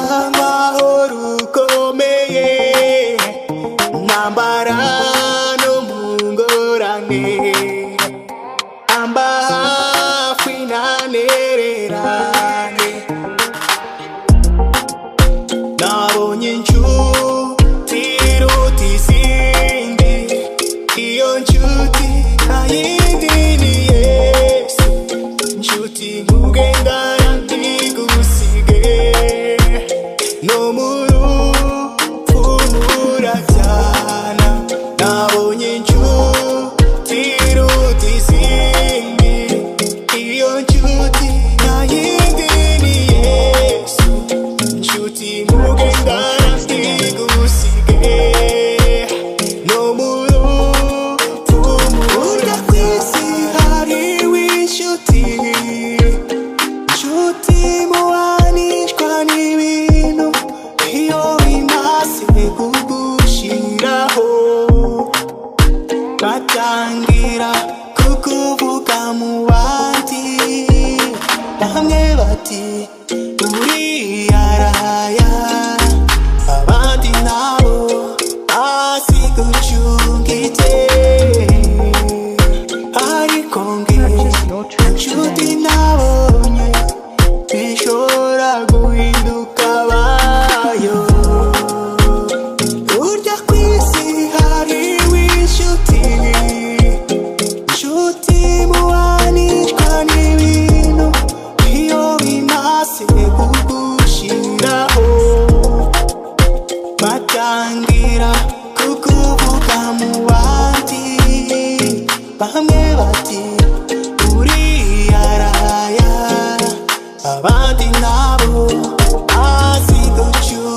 amahoro ukomeye ntambara no mu ngorane amba hafi ntanererane nabonye inshuti iruta izindi iyo nshuti nta yindi ni Yesu inshuti nkugengana ntigusige no mu rupfu murabyana nabonye inshuti iruta izindi iyo nshuti nta yindi ni Yesu inshuti nkugengana ntigusige no mu rupfu burya kw'isi hariho inshuti inshuti muhanishwa n'ibintu iyo bimaze kugushiraho batangira kukuvuga mu bandi bamwe bati uriyaraya abandi nabo bazi gucungite ariko nge inshuti nabonye bishobora guhinduka abayo burya kw'isi hariho inshuti inshuti muhanishwa n'ibintu iyo bimaze kugushiraho batangira kukuvuga mu bandi bamwe bati uriyaraya abandi nabo bazi gucunga